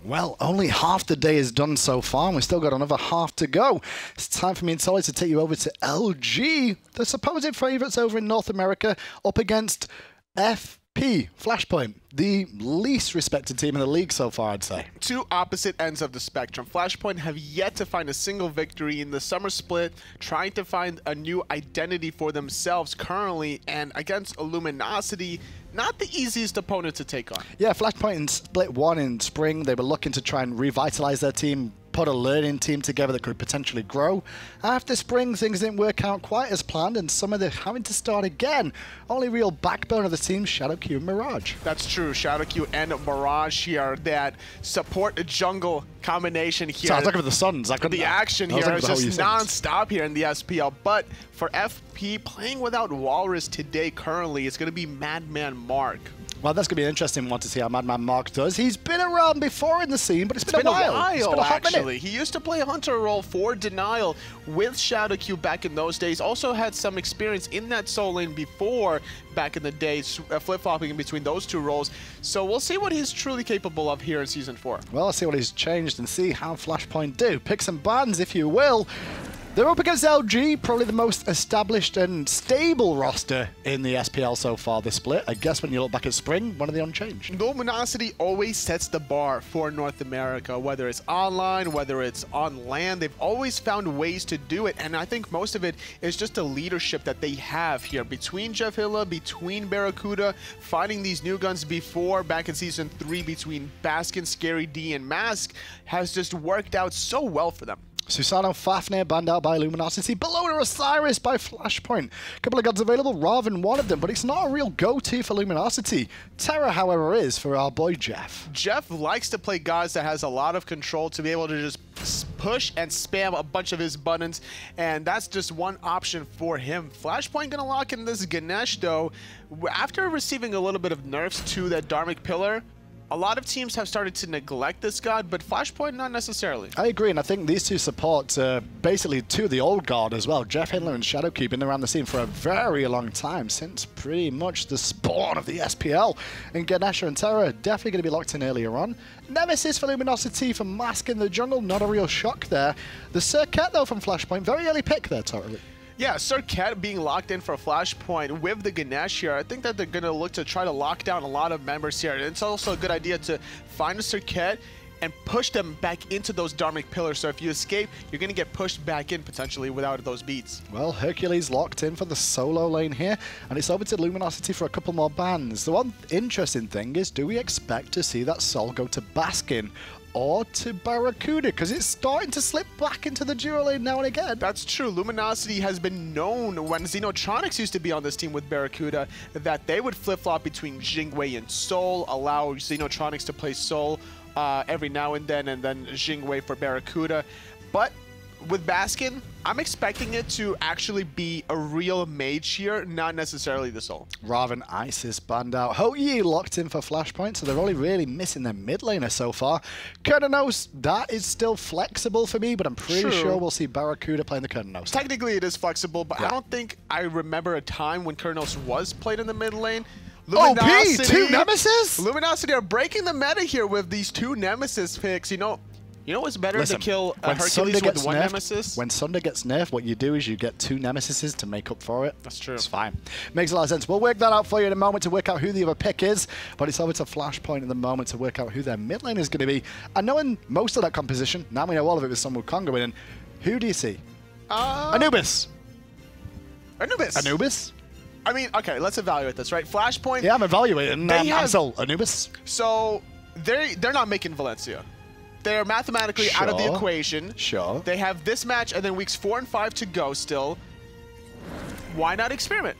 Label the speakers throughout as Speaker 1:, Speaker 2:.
Speaker 1: Well, only half the day is done so far, and we've still got another half to go. It's time for me and Solid to take you over to LG, the supposed favourites over in North America, up against FP, Flashpoint, the least respected team in the league so far, I'd say.
Speaker 2: Two opposite ends of the spectrum. Flashpoint have yet to find a single victory in the summer split, trying to find a new identity for themselves currently, and against Luminosity, not the easiest opponent to take on.
Speaker 1: Yeah, Flashpoint in Split 1 in spring, they were looking to try and revitalize their team, put a learning team together that could potentially grow. After spring, things didn't work out quite as planned, and some of them having to start again. Only real backbone of the team, ShadowQ and Mirage.
Speaker 2: That's true. ShadowQ and Mirage here, that support jungle combination here.
Speaker 1: So I was looking for the Suns.
Speaker 2: The action here is just non-stop here in the SPL. But for FP, playing without Walrus today currently, it's going to be Madman Mark.
Speaker 1: Well, that's going to be an interesting one to see how Madman Mark does. He's been around before in the scene, but it's been a while. It's been a hot minute.
Speaker 2: He used to play Hunter role for Denial with ShadowQ back in those days. Also had some experience in that soul lane before back in the days, flip-flopping in between those two roles. So we'll see what he's truly capable of here in Season 4.
Speaker 1: Well, let's see what he's changed and see how Flashpoint do. Picks and bans, if you will. They're up against LG, probably the most established and stable roster in the SPL so far this split. I guess when you look back at spring, one of the unchanged.
Speaker 2: Luminosity always sets the bar for North America, whether it's online, whether it's on land. They've always found ways to do it, and I think most of it is just the leadership that they have here between Jeff Hilla, between Barracuda, finding these new guns before back in Season 3 between Baskin, Scary D, and Mask has just worked out so well for them.
Speaker 1: Susano Fafnir banned out by Luminosity, Bellona Osiris by Flashpoint. A couple of gods available, Ravana one of them, but it's not a real go-to for Luminosity. Terra, however, is for our boy Jeff.
Speaker 2: Jeff likes to play gods that has a lot of control to be able to just push and spam a bunch of his buttons, and that's just one option for him. Flashpoint gonna lock in this Ganesh, though. After receiving a little bit of nerfs to that Dharmic Pillar, a lot of teams have started to neglect this god, but Flashpoint not necessarily.
Speaker 1: I agree, and I think these two support basically two of the old guard as well. Jeff Hindler and ShadowQ been around the scene for a very long time, since pretty much the spawn of the SPL. And Ganesha and Terra are definitely going to be locked in earlier on. Nemesis for Luminosity for Mask in the jungle, not a real shock there. The Circuit, though, from Flashpoint, very early pick there, totally.
Speaker 2: Yeah, Circuit being locked in for Flashpoint with the Ganesh here. I think that they're going to look to try to lock down a lot of members here. And it's also a good idea to find a Circuit and push them back into those Dharmic Pillars. So if you escape, you're going to get pushed back in potentially without those beats.
Speaker 1: Well, Hercules locked in for the solo lane here, and it's over to Luminosity for a couple more bans. The one interesting thing is, do we expect to see that Sol go to Baskin or to Barracuda? Because it's starting to slip back into the duo lane now and again.
Speaker 2: That's true. Luminosity has been known, when Xenotronics used to be on this team with Barracuda, that they would flip-flop between Jingwei and Sol, allow Xenotronics to play Sol every now and then Jingwei for Barracuda. But with Baskin, I'm expecting it to actually be a real mage here, not necessarily the Sol.
Speaker 1: Raven Isis banned out. Hoyi locked in for Flashpoint, so they're only really missing their mid laner so far. Cernunnos, that is still flexible for me, but I'm pretty sure we'll see Barracuda playing the Cernunnos.
Speaker 2: Technically, it is flexible, but yeah. I don't think I remember a time when Cernunnos was played in the mid lane.
Speaker 1: Luminosity, two Nemesis?
Speaker 2: Luminosity are breaking the meta here with these two Nemesis picks. You know what's better to kill Hercules with one Nemesis?
Speaker 1: When Sunder gets nerfed, what you do is you get two Nemesises to make up for it.
Speaker 2: That's true.
Speaker 1: It's fine. Makes a lot of sense. We'll work that out for you in a moment to work out who the other pick is, but it's over to Flashpoint in the moment to work out who their mid lane is going to be. And knowing most of that composition, now we know all of it with Sun Wukong going in, who do you see? Anubis. Anubis?
Speaker 2: I mean, okay, let's evaluate this, right? Flashpoint.
Speaker 1: Yeah, I'm evaluating. I'm sold. Anubis.
Speaker 2: So they're not making Valencia. They're mathematically out of the equation.
Speaker 1: Sure.
Speaker 2: They have this match and then weeks 4 and 5 to go still. Why not experiment?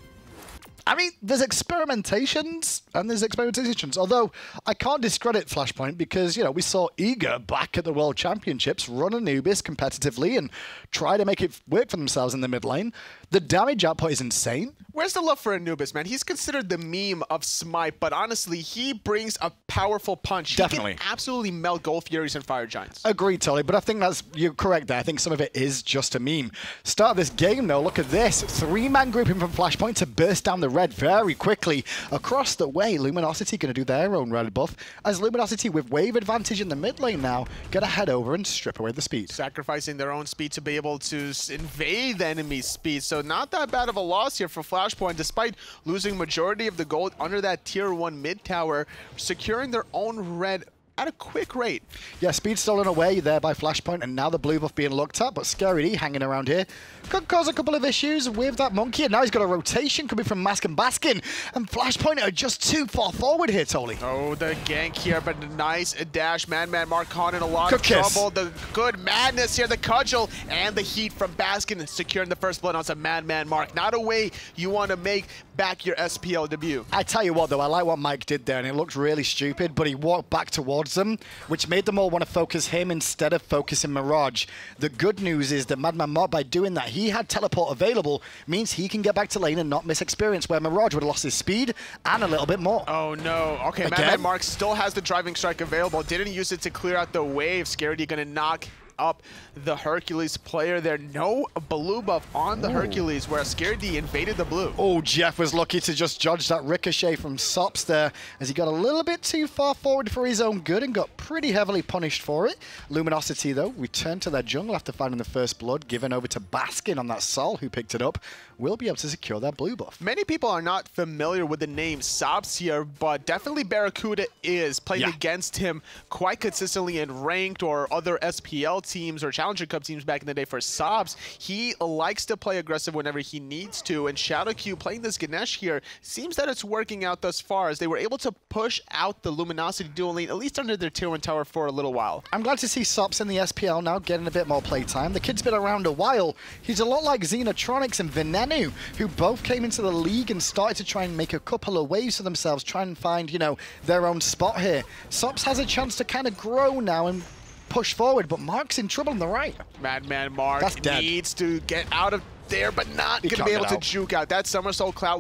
Speaker 1: I mean, there's experimentations and there's experimentations. Although I can't discredit Flashpoint because, you know, we saw Eager back at the World Championships run Anubis competitively and try to make it work for themselves in the mid lane. The damage output is insane.
Speaker 2: Where's the love for Anubis, man? He's considered the meme of Smite, but honestly, he brings a powerful punch.
Speaker 1: Definitely.
Speaker 2: He can absolutely melt Gold Furies and Fire Giants.
Speaker 1: Agreed, totally, but I think you're correct there. I think some of it is just a meme. Start of this game, though, look at this. 3-man grouping from Flashpoint to burst down the red very quickly. Across the way, Luminosity going to do their own red buff, as Luminosity with wave advantage in the mid lane now, going to head over and strip away the speed.
Speaker 2: Sacrificing their own speed to be able to invade the enemy's speed, so not that bad of a loss here for Flashpoint, despite losing majority of the gold under that tier 1 mid tower, securing their own red at a quick rate.
Speaker 1: Yeah, speed stolen away there by Flashpoint, and now the blue buff being looked at, but Skeeledon hanging around here could cause a couple of issues with that monkey, and now he's got a rotation coming from Mask and Baskin, and Flashpoint are just too far forward here, Tolly.
Speaker 2: Oh, the gank here, but a nice dash. Madman Mark caught in a lot of trouble. The good madness here, the cudgel, and the heat from Baskin securing the first blood on some Madman Mark. Not a way you want to make back your SPL debut.
Speaker 1: I tell you what, though, I like what Mike did there, and it looked really stupid, but he walked back towards them, which made them all want to focus him instead of focusing Mirage. The good news is that Madman Mark, by doing that, he had teleport available, means he can get back to lane and not miss experience, where Mirage would have lost his speed and a little bit more.
Speaker 2: Oh no. Okay, Madman Mark still has the driving strike available. Didn't use it to clear out the wave. Skeeledon gonna knock up the Hercules player there. No blue buff on the Hercules, where Skeeledon invaded the blue.
Speaker 1: Oh, Jeff was lucky to just dodge that ricochet from Sops there, as he got a little bit too far forward for his own good and got pretty heavily punished for it. Luminosity, though, returned to their jungle after finding the first blood, given over to Baskin on that Sol, who picked it up. Will be able to secure that blue buff.
Speaker 2: Many people are not familiar with the name Sops here, but definitely Barracuda is playing against him quite consistently in ranked or other SPL teams or Challenger Cup teams back in the day for Sobs. He likes to play aggressive whenever he needs to, and ShadowQ playing this Ganesh here seems that it's working out thus far, as they were able to push out the Luminosity dual lane, at least under their tier 1 tower, for a little while.
Speaker 1: I'm glad to see Sops in the SPL now getting a bit more playtime. The kid's been around a while. He's a lot like Xenotronics and Venenu, who both came into the league and started to try and make a couple of waves for themselves, try and find, you know, their own spot here. Sops has a chance to kind of grow now and push forward, but Mark's in trouble on the right.
Speaker 2: Madman Mark needs to get out of there, but not going to be able to juke out. That somersault cloud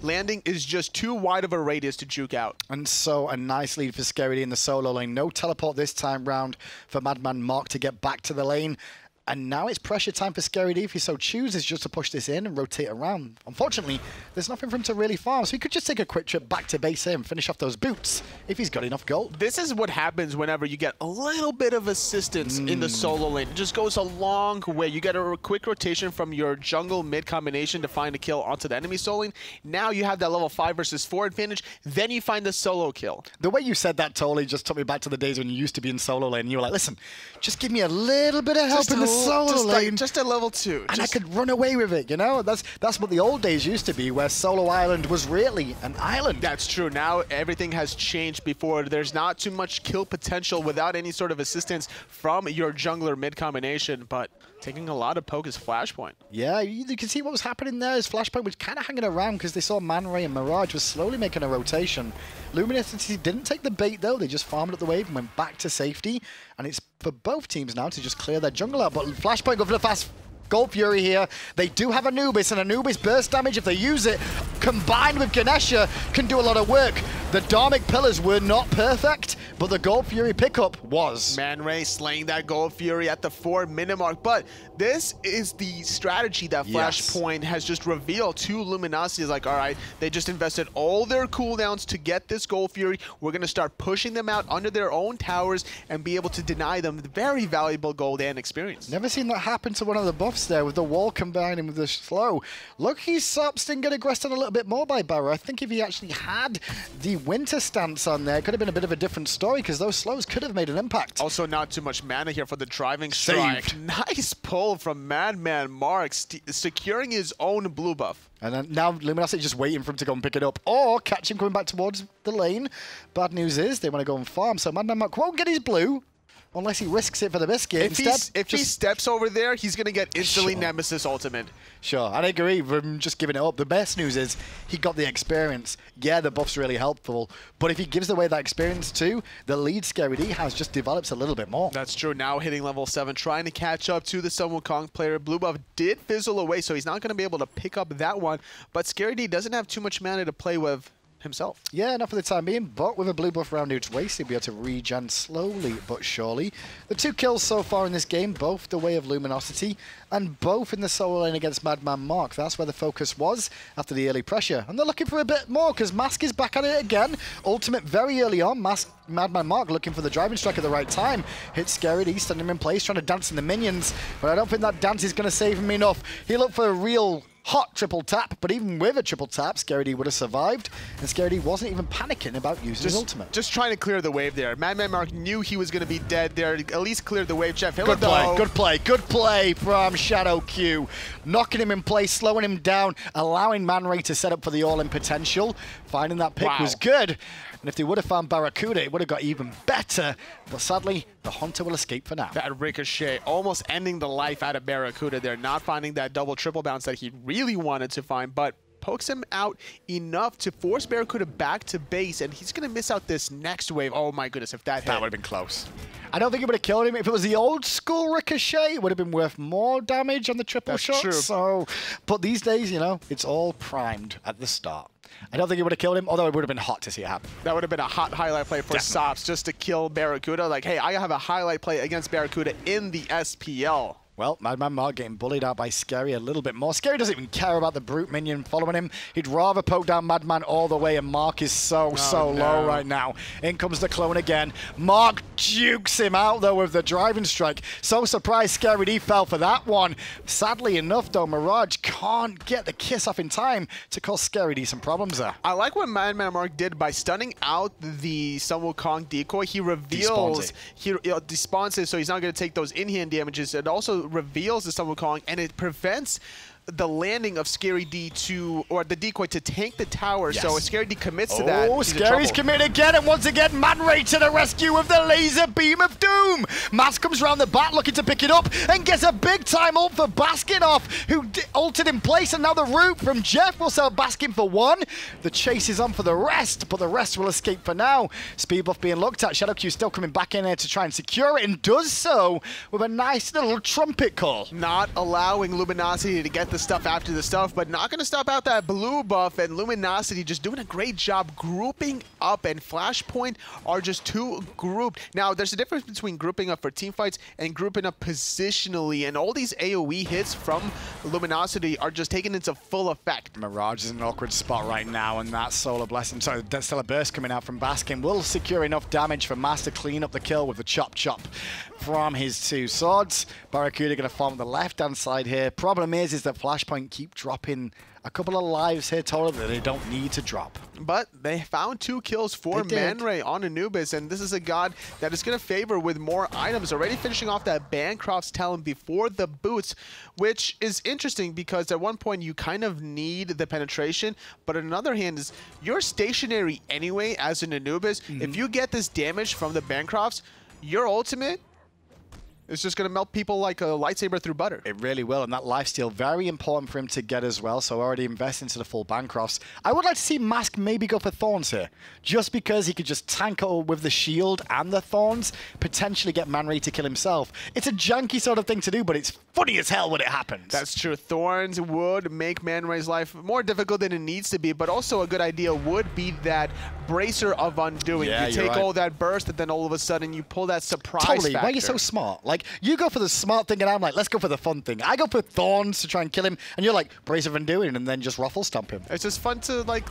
Speaker 2: landing is just too wide of a radius to juke out.
Speaker 1: And so a nice lead for Skeeledon in the solo lane. No teleport this time round for Madman Mark to get back to the lane. And now it's pressure time for Skeeledon, if he so chooses, just to push this in and rotate around. Unfortunately, there's nothing for him to really farm, so he could just take a quick trip back to base here and finish off those boots if he's got enough gold.
Speaker 2: This is what happens whenever you get a little bit of assistance in the solo lane. It just goes a long way. You get a quick rotation from your jungle mid combination to find a kill onto the enemy solo lane. Now you have that level 5 versus 4 advantage. Then you find the solo kill.
Speaker 1: The way you said that totally just took me back to the days when you used to be in solo lane and you were like, listen, just give me a little bit of help in the solo lane.
Speaker 2: Just a level 2.
Speaker 1: And I could run away with it, you know? That's what the old days used to be, where Solo Island was really an island.
Speaker 2: That's true. Now everything has changed. Before, there's not too much kill potential without any sort of assistance from your jungler mid combination, but taking a lot of poke is Flashpoint.
Speaker 1: Yeah, you can see what was happening there as Flashpoint was kind of hanging around because they saw Man Ray and Mirage was slowly making a rotation. Luminosity didn't take the bait, though. They just farmed up the wave and went back to safety. And it's for both teams now to just clear their jungle out. But Flashpoint go for the fast Gold Fury here. They do have Anubis, and Anubis burst damage if they use it, combined with Ganesha, can do a lot of work. The Dharmic Pillars were not perfect, but the Gold Fury pickup was.
Speaker 2: Man Ray slaying that Gold Fury at the 4-minute mark, but this is the strategy that Flashpoint has just revealed to Luminosity. Is like, all right, they just invested all their cooldowns to get this Gold Fury. We're going to start pushing them out under their own towers and be able to deny them the very valuable gold and experience.
Speaker 1: Never seen that happen to one of the buffs there, with the wall combining with the slow. Lucky Sops didn't get aggressed on a little bit more by Barrow. I think if he actually had the winter stance on there, it could have been a bit of a different story, because those slows could have made an impact.
Speaker 2: Also, not too much mana here for the driving strike. Nice pull from Madman Mark, securing his own blue buff.
Speaker 1: And then now Luminosity just waiting for him to go and pick it up, or catch him coming back towards the lane. Bad news is they want to go and farm, so Madman Mark won't get his blue. unless he risks it for the biscuit.
Speaker 2: If he steps over there, he's going to get instantly Nemesis ultimate.
Speaker 1: Sure, I agree with him just giving it up. The best news is he got the experience. Yeah, the buff's really helpful, but if he gives away that experience too, the lead Scary D has just develops a little bit more.
Speaker 2: That's true. Now hitting level 7, trying to catch up to the Sun Wukong player. Blue buff did fizzle away, so he's not going to be able to pick up that one, but Scary D doesn't have too much mana to play with himself.
Speaker 1: Yeah, not for the time being, but with a blue buff around its waist, he'll be able to regen slowly but surely. The 2 kills so far in this game, both the way of Luminosity, and both in the solo lane against Madman Mark. That's where the focus was after the early pressure. And they're looking for a bit more, because Mask is back at it again. Ultimate very early on. Madman Mark looking for the driving strike at the right time. Hits Scary D, standing him in place, trying to dance in the minions. But I don't think that dance is going to save him enough. He looked for a real hot triple tap, but even with a triple tap, Scary D would have survived, and Scary D wasn't even panicking about using his ultimate.
Speaker 2: Just trying to clear the wave there. Madman Mark knew he was going to be dead there. At least cleared the wave. Jeff, good
Speaker 1: play from Shadow Q. Knocking him in place, slowing him down, allowing Man Ray to set up for the all-in potential. Finding that pick was good. And if they would have found Barracuda, it would have got even better. But sadly, the Hunter will escape for now.
Speaker 2: That ricochet almost ending the life out of Barracuda there. Not finding that double triple bounce that he really wanted to find, but pokes him out enough to force Barracuda back to base, and he's going to miss out this next wave. Oh my goodness, if that hit.
Speaker 1: That would have been close. I don't think it would have killed him. If it was the old school ricochet, it would have been worth more damage on the triple shot.
Speaker 2: True.
Speaker 1: So, but these days, you know, it's all primed at the start. I don't think it would have killed him, although it would have been hot to see it happen.
Speaker 2: That would have been a hot highlight play for Sops just to kill Barracuda. Like, hey, I have a highlight play against Barracuda in the SPL.
Speaker 1: Well, Madman Mark getting bullied out by Scary a little bit more. Scary doesn't even care about the brute minion following him. He'd rather poke down Madman all the way, and Mark is so low right now. In comes the clone again. Mark jukes him out, though, with the driving strike. So surprised Scary D fell for that one. Sadly enough, though, Mirage can't get the kiss off in time to cause Scary D some problems there.
Speaker 2: I like what Madman Mark did by stunning out the Sun Wukong decoy. He reveals, he despawns it, so he's not going to take those in-hand damages. It also reveals the Sun Wukong, and it prevents the landing of Scary D or the decoy to tank the tower. Yes. So if Scary D commits to that,
Speaker 1: oh, Scary's committed again, and once again, Man Ray to the rescue with the laser beam of doom. Mask comes around the back looking to pick it up, and gets a big time ult for Baskin who ulted in place, and now the root from Jeff will sell Baskin for 1. The chase is on for the rest, but the rest will escape for now. Speed buff being looked at. Shadow Q still coming back in there to try and secure it, and does so with a nice little trumpet call.
Speaker 2: Not allowing Luminosity to get the stuff after the stuff, but not going to stop out that blue buff, and Luminosity just doing a great job grouping up, and Flashpoint are just too grouped. Now, there's a difference between grouping up for team fights and grouping up positionally, and all these AoE hits from Luminosity are just taken into full effect.
Speaker 1: Mirage is in an awkward spot right now, and that Solar Blessing, sorry, that Stellar Burst coming out from Baskin will secure enough damage for Master to clean up the kill with the chop from his 2 swords. Barracuda going to farm the left-hand side here. Problem is that Flashpoint keep dropping a couple of lives here total that they don't need to drop.
Speaker 2: But they found 2 kills for Man Ray on Anubis, and this is a god that is going to favor with more items. Already finishing off that Bancroft's Talon before the boots, which is interesting because at one point you kind of need the penetration, but on the other hand is you're stationary anyway as an Anubis. If you get this damage from the Bancrofts, your ultimate it's just going to melt people like a lightsaber through butter.
Speaker 1: It really will, and that lifesteal, very important for him to get as well, so already invest into the full Bancrofts. I would like to see Mask maybe go for Thorns here, just because he could just tank it with the shield and the Thorns, potentially get Man Ray to kill himself. It's a janky sort of thing to do, but it's funny as hell when it happens.
Speaker 2: That's true. Thorns would make Man Ray's life more difficult than it needs to be, but also a good idea would be that Bracer of Undoing.
Speaker 1: Yeah,
Speaker 2: you take all that burst, and then all of a sudden you pull that surprise factor.
Speaker 1: Why are you so smart? Like, you go for the smart thing, and I'm like, let's go for the fun thing. I go for Thorns to try and kill him, and you're like, Brace of Undoing, and then just ruffle stomp him.
Speaker 2: It's just fun to, like,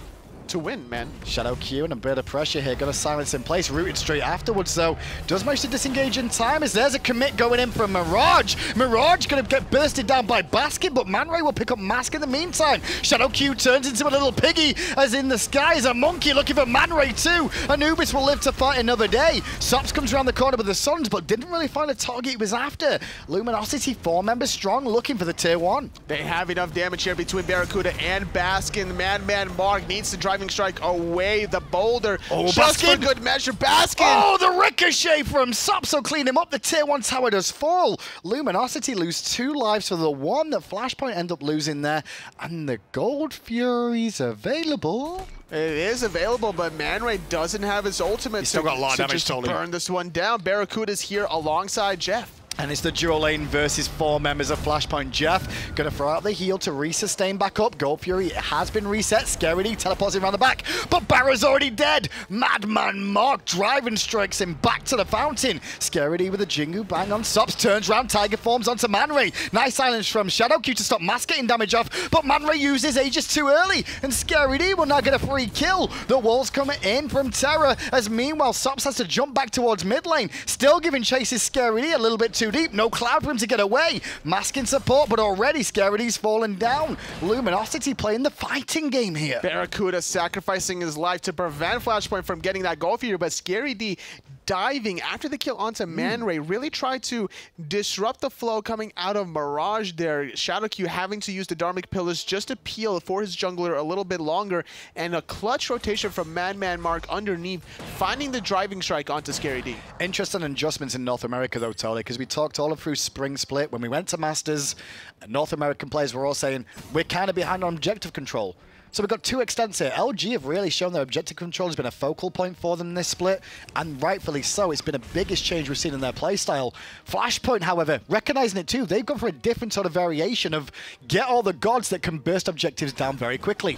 Speaker 2: to win, man.
Speaker 1: Shadow Q and a bit of pressure here. Got a silence in place. Rooted straight afterwards, though. Does manage to disengage in time as there's a commit going in from Mirage. Mirage going to get bursted down by Basket, but Man Ray will pick up Mask in the meantime. Shadow Q turns into a little piggy as in the sky is a monkey looking for Man Ray too. Anubis will live to fight another day. Sops comes around the corner with the Suns, but didn't really find a target he was after. Luminosity 4 members strong looking for the tier 1.
Speaker 2: They have enough damage here between Barracuda and Baskin. Madman Mark needs to drive driving strike away. The boulder,
Speaker 1: Oh,
Speaker 2: just
Speaker 1: Baskin.
Speaker 2: for good measure. Baskin!
Speaker 1: Oh, the ricochet from Sopso clean him up. The tier 1 tower does fall. Luminosity lose 2 lives for the 1 that Flashpoint end up losing there. And the Gold Fury's available.
Speaker 2: It is available, but Man Ray doesn't have his ultimate.
Speaker 1: He's still got a lot of damage,
Speaker 2: just
Speaker 1: totally.
Speaker 2: burn this one down. Barracuda's here alongside Jeff.
Speaker 1: And it's the dual lane versus 4 members of Flashpoint. Jeff gonna throw out the heal to resustain back up. Gold Fury has been reset. Skeeledon teleporting around the back, but Barra's already dead. Madman Mark driving strikes him back to the fountain. Skeeledon with a Jingu bang on Sops, turns round, Tiger forms onto Man Ray. Nice silence from Shadowq to stop Mask getting damage off, but Man Ray uses Aegis too early, and Skeeledon will now get a free kill. The walls coming in from Terra, as meanwhile Sops has to jump back towards mid lane, still giving chases Skeeledon a little bit too deep. No cloud for him to get away. Mask in support, but already Skeeledon's fallen down. Luminosity playing the fighting game here.
Speaker 2: Barracuda sacrificing his life to prevent Flashpoint from getting that goal feeder, but Skeeledon diving after the kill onto Man Ray really tried to disrupt the flow coming out of Mirage there. Shadowq having to use the Dharmic Pillars just to peel for his jungler a little bit longer, and a clutch rotation from Madman Mark underneath, finding the driving strike onto Skeeledon.
Speaker 1: Interesting adjustments in North America though, Tolly, because we talked all through Spring Split. When we went to Masters, North American players were all saying, we're kind of behind on objective control. So we've got 2 extents here. LG have really shown their objective control has been a focal point for them in this split, and rightfully so. It's been the biggest change we've seen in their playstyle. Flashpoint, however, recognizing it too, they've gone for a different sort of variation of get all the gods that can burst objectives down very quickly.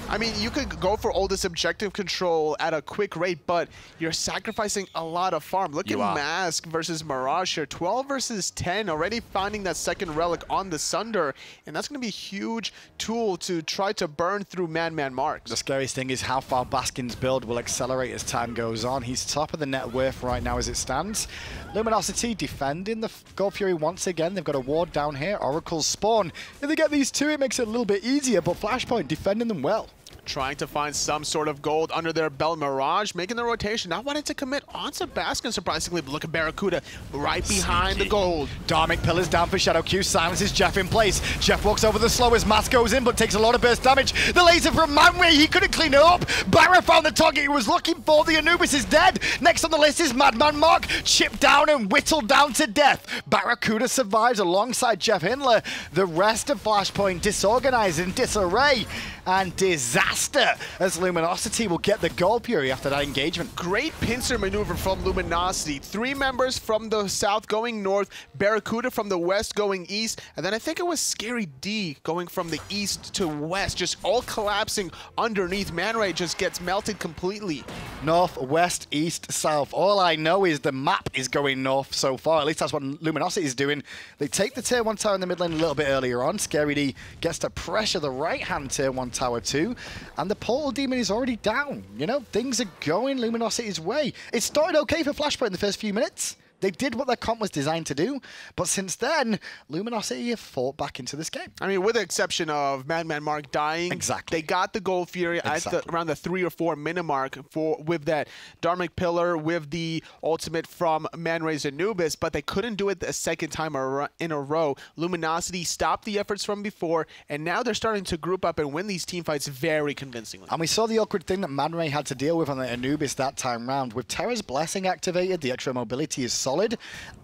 Speaker 2: I mean, you could go for all this objective control at a quick rate, but you're sacrificing a lot of farm. Look at Mask versus Mirage here. 12 versus 10, already finding that second relic on the Sunder, and that's going to be a huge tool to try to burn through Madman Marks.
Speaker 1: The scariest thing is how far Baskin's build will accelerate as time goes on. He's top of the net worth right now as it stands. Luminosity defending the Gold Fury once again. They've got a ward down here. Oracle's spawn. If they get these 2, it makes it a little bit easier, but Flashpoint defending them well.
Speaker 2: Trying to find some sort of gold under their belt. Mirage making the rotation, not wanting to commit onto Baskin, surprisingly, but look at Barracuda right behind the gold.
Speaker 1: Dharmic Pillars down for Shadowq, silences Jeff in place. Jeff walks over the slowest, Mask goes in, but takes a lot of burst damage. The laser from Man Ray, he couldn't clean it up. Barra found the target he was looking for. The Anubis is dead. Next on the list is Madman Mark, chipped down and whittled down to death. Barracuda survives alongside Jeff Hindler. The rest of Flashpoint disorganized in disarray and disaster, as Luminosity will get the Gold Fury after that engagement.
Speaker 2: Great pincer maneuver from Luminosity. 3 members from the south going north, Barracuda from the west going east, and then I think it was Scary D going from the east to west, just all collapsing underneath. Man Ray just gets melted completely.
Speaker 1: North, west, east, south. All I know is the map is going north so far. At least that's what Luminosity is doing. They take the tier 1 tower in the mid lane a little bit earlier on. Scary D gets to pressure the right-hand tier 1 tower too, and the Portal Demon is already down. You know, things are going Luminosity's way. It started okay for Flashpoint in the first few minutes. They did what their comp was designed to do, but since then, Luminosity have fought back into this game.
Speaker 2: I mean, with the exception of Madman Mark dying,
Speaker 1: exactly.
Speaker 2: They got the Gold Fury at around the 3 or 4 minute mark with that Dharmic Pillar, with the ultimate from Man Ray's Anubis, but they couldn't do it a second time in a row. Luminosity stopped the efforts from before, and now they're starting to group up and win these team fights very convincingly.
Speaker 1: And we saw the awkward thing that Man Ray had to deal with on the Anubis that time round. With Terra's Blessing activated, the extra mobility is solid,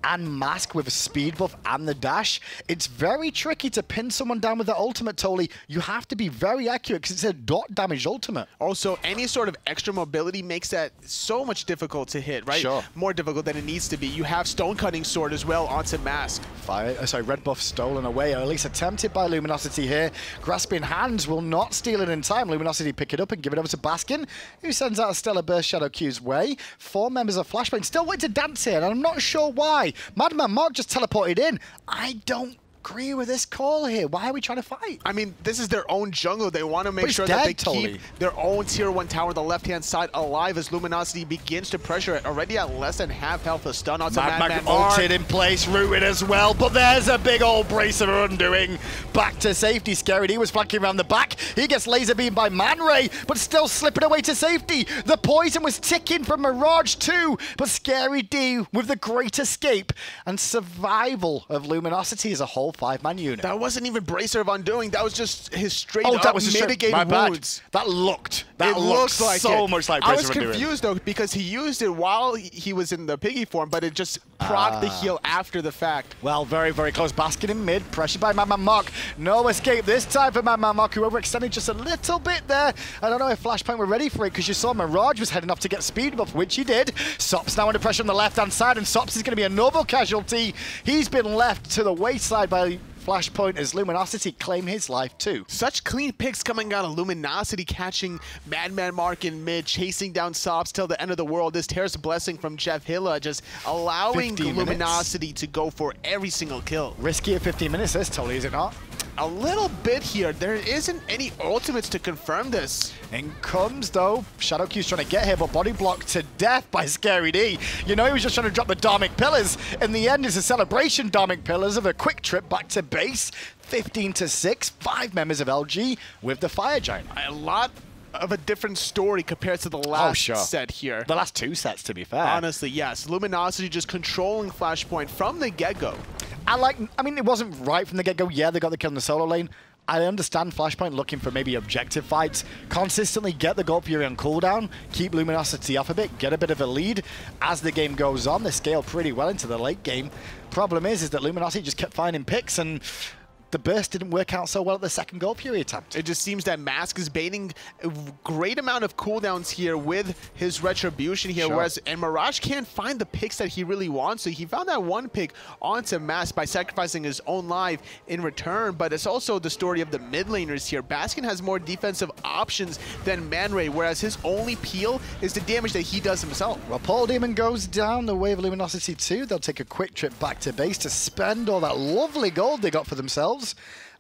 Speaker 1: and Mask with a speed buff and the dash, it's very tricky to pin someone down with the ultimate, Tolly. You have to be very accurate because it's a dot damage ultimate.
Speaker 2: Also, any sort of extra mobility makes that so much difficult to hit, right?
Speaker 1: Sure.
Speaker 2: More difficult than it needs to be. You have Stone Cutting Sword as well onto Mask.
Speaker 1: Red buff stolen away, or at least attempted by Luminosity here. Grasping Hands will not steal it in time. Luminosity pick it up and give it over to Baskin, who sends out a Stellar Burst Shadowq's way. 4 members of Flashpoint still wait to dance here, and I'm not sure why. Madman Mark just teleported in. I don't agree with this call here. Why are we trying to fight?
Speaker 2: I mean, this is their own jungle. They want to make sure that they keep their own tier 1 tower on the left-hand side alive as Luminosity begins to pressure it. Already at less than half health, a stun onto Madman Mark.
Speaker 1: Ulted in place, rooted as well, but there's a big old brace of undoing. Back to safety. Scary D was flanking around the back. He gets laser beamed by Man Ray, but still slipping away to safety. The poison was ticking from Mirage too, but Scary D with the great escape and survival of Luminosity as a whole full 5-man unit.
Speaker 2: That wasn't even Bracer of Undoing. That was just his straight
Speaker 1: that
Speaker 2: up
Speaker 1: was
Speaker 2: mitigated wounds.
Speaker 1: That looked
Speaker 2: Like
Speaker 1: so
Speaker 2: it.
Speaker 1: much like
Speaker 2: I
Speaker 1: Bracer
Speaker 2: was
Speaker 1: of Undoing.
Speaker 2: confused though because he used it while he was in the piggy form, but it just procced the heal after the fact.
Speaker 1: Well, very, very close. Baskin in mid, pressured by Madman Mark. No escape this time for Madman Mark, who overextended just a little bit there. I don't know if Flashpoint were ready for it because you saw Mirage was heading off to get speed buff, which he did. Sops now under pressure on the left-hand side, and Sops is going to be a noble casualty. He's been left to the wayside by Flashpoint as Luminosity claim his life too.
Speaker 2: Such clean picks coming out of Luminosity, catching Madman Mark in mid, chasing down Sops till the end of the world. This Terrace Blessing from Jeff Hilla, just allowing Luminosity to go for every single kill.
Speaker 1: Risky at 15 minutes, this totally, is it not?
Speaker 2: A little bit here. There isn't any ultimates to confirm this.
Speaker 1: In comes, though. Shadowq's trying to get here, but body blocked to death by Scary D. You know he was just trying to drop the Dharmic Pillars. In the end, it's a celebration Dharmic Pillars of a quick trip back to base. 15-6, 5 members of LG with the Fire Giant.
Speaker 2: A lot of a different story compared to the last set here.
Speaker 1: The last 2 sets, to be fair.
Speaker 2: Honestly, yes. Luminosity just controlling Flashpoint from the get-go.
Speaker 1: I mean, it wasn't right from the get-go. Yeah, they got the kill in the solo lane. I understand Flashpoint looking for maybe objective fights. Consistently get the Gold Fury on cooldown, keep Luminosity off a bit, get a bit of a lead. As the game goes on, they scale pretty well into the late game. Problem is that Luminosity just kept finding picks, and the burst didn't work out so well at the second Gold Fury attempt.
Speaker 2: It just seems that Mask is baiting a great amount of cooldowns here with his Retribution here, and Mirage can't find the picks that he really wants. So he found that one pick onto Mask by sacrificing his own life in return, but it's also the story of the mid laners here. Baskin has more defensive options than Man Ray, whereas his only peel is the damage that he does himself.
Speaker 1: Well, Paul Demon goes down the way of Luminosity 2. They'll take a quick trip back to base to spend all that lovely gold they got for themselves.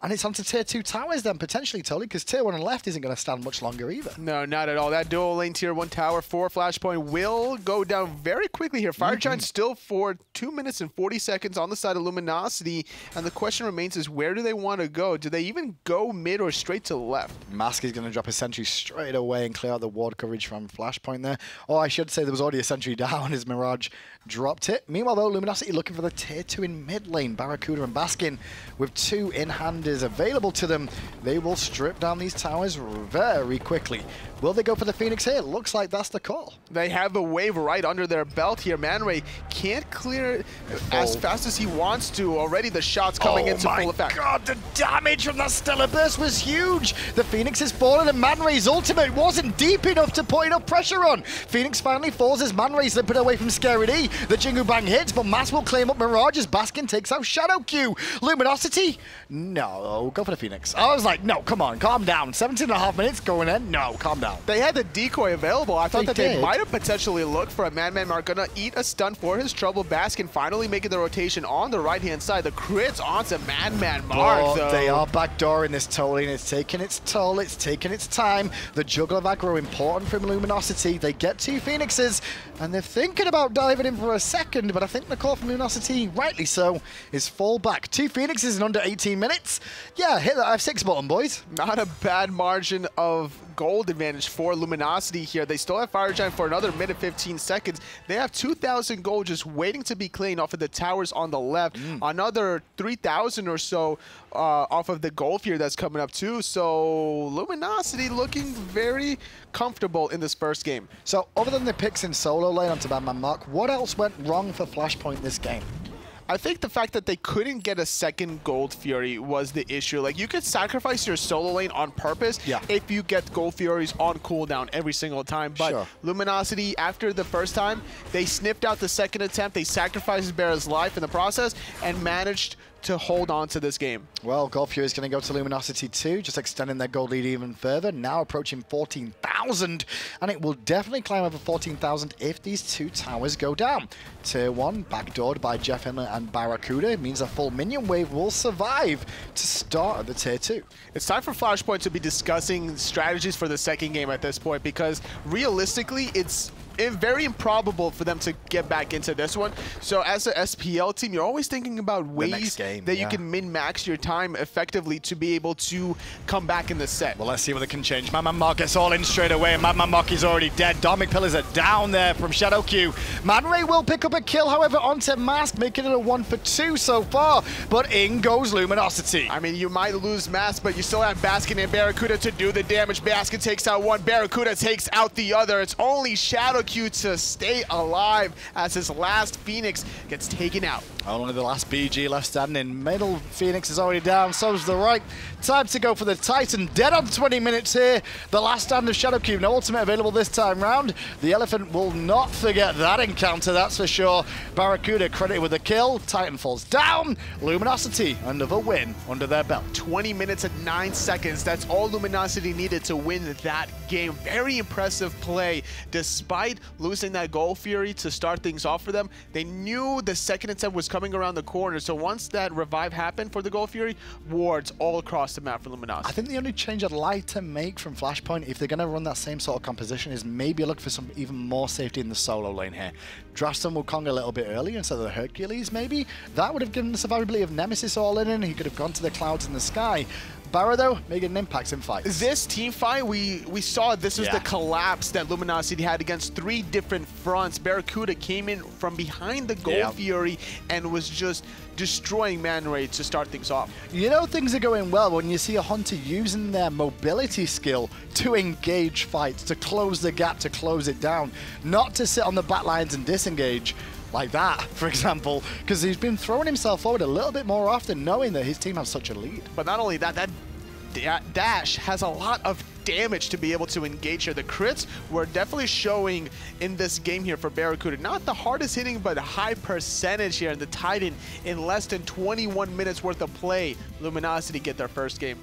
Speaker 1: And it's onto tier 2 towers then, potentially, Totally, because tier 1 and left isn't going to stand much longer either.
Speaker 2: No, not at all. That dual lane tier 1 tower for Flashpoint will go down very quickly here. Fire Giant still for 2 minutes and 40 seconds on the side of Luminosity. And the question remains is, where do they want to go? Do they even go mid or straight to the left?
Speaker 1: Mask is going to drop a sentry straight away and clear out the ward coverage from Flashpoint there. Oh, I should say there was already a sentry down as Mirage dropped it. Meanwhile, though, Luminosity looking for the tier 2 in mid lane. Barracuda and Baskin with 2 in-handers available to them. They will strip down these towers very quickly. Will they go for the Phoenix here? Looks like that's the call.
Speaker 2: They have a wave right under their belt here. Man Ray can't clear as fast as he wants to. Already the shots coming into full effect.
Speaker 1: Oh my god, the damage from that Stellar Burst was huge. The Phoenix has fallen and Man Ray's ultimate wasn't deep enough to put enough pressure on. Phoenix finally falls as Man Ray's slipping away from Scary D. The Jingu Bang hits, but Mass will claim up Mirage as Baskin takes out Shadowq. Luminosity? No, go for the Phoenix. I was like, no, come on, calm down. 17.5 minutes going in? No, calm down.
Speaker 2: They had the decoy available. I thought they might have potentially looked for a Madman Mark. Gonna eat a stun for his trouble. Baskin finally making the rotation on the right-hand side. The crits onto Madman Mark, though.
Speaker 1: They are backdooring this totally, and it's taking its toll. It's taking its time. The juggle of aggro important from Luminosity. They get 2 Phoenixes, and they're thinking about diving in for a second, but I think the call from Luminosity, rightly so, is fall back. 2 Phoenixes in under 18 minutes. Yeah, hit that F6 button, boys.
Speaker 2: Not a bad margin of gold advantage for Luminosity here. They still have Fire Giant for another minute 15 seconds. They have 2,000 gold just waiting to be claimed off of the towers on the left. Another 3,000 or so off of the gold here that's coming up too. So Luminosity looking very comfortable in this first game.
Speaker 1: So other than the picks in solo lane onto Madman Mark, what else went wrong for Flashpoint this game?
Speaker 2: I think the fact that they couldn't get a second Gold Fury was the issue. Like, you could sacrifice your solo lane on purpose if you get Gold Furies on cooldown every single time. But Luminosity, after the first time, they sniffed out the second attempt. They sacrificed Barra's life in the process and managed to hold on to this game.
Speaker 1: Well, Gold Fury is going to go to Luminosity 2, just extending their gold lead even further, now approaching 14,000, and it will definitely climb over 14,000 if these 2 towers go down. Tier 1, backdoored by Jeff Hinler and Barracuda, means a full minion wave will survive to start at the Tier 2.
Speaker 2: It's time for Flashpoint to be discussing strategies for the second game at this point, because realistically, it's very improbable for them to get back into this one. So as an SPL team, you're always thinking about ways that you can min-max your time effectively to be able to come back in the set.
Speaker 1: Well, let's see what they can change. Madman Mok gets all in straight away, and Madman Mok is already dead. Dharmic Pillars are down there from ShadowQ. ManRay will pick up a kill, however, onto Mask, making it a 1 for 2 so far. But in goes Luminosity.
Speaker 2: I mean, you might lose Mask, but you still have Baskin and Barracuda to do the damage. Baskin takes out one, Barracuda takes out the other. It's only ShadowQ to stay alive as his last Phoenix gets taken out.
Speaker 1: Only the last BG left standing. Middle Phoenix is already down, so's the right. Time to go for the Titan. Dead on 20 minutes here. The last stand of ShadowQ. No ultimate available this time round. The Elephant will not forget that encounter, that's for sure. Barracuda credited with a kill. Titan falls down. Luminosity, another win under their belt.
Speaker 2: 20 minutes and 9 seconds. That's all Luminosity needed to win that game. Very impressive play. Despite losing that Gold Fury to start things off for them, they knew the second attempt was coming around the corner. So once that revive happened for the Gold Fury, wards all across the map for Luminosity.
Speaker 1: I think the only change I'd like to make from Flashpoint, if they're going to run that same sort of composition, is maybe look for some even more safety in the solo lane here. Draft some Wukong a little bit earlier instead of the Hercules, maybe. That would have given the survivability of Nemesis all in, and he could have gone to the clouds in the sky. Barra, though, making an impact in fights.
Speaker 2: This team fight, we saw this was the collapse that Luminosity had against 3 different fronts. Barracuda came in from behind the Gold Fury and was just destroying ManRay to start things off.
Speaker 1: You know things are going well when you see a Hunter using their mobility skill to engage fights, to close the gap, to close it down, not to sit on the back lines and disengage. Like that, for example, because he's been throwing himself forward a little bit more often, knowing that his team has such a lead.
Speaker 2: But not only that, that dash has a lot of damage to be able to engage here. The crits were definitely showing in this game here for Barracuda. Not the hardest hitting, but a high percentage here. And the Titan, in less than 21 minutes worth of play, Luminosity get their first game.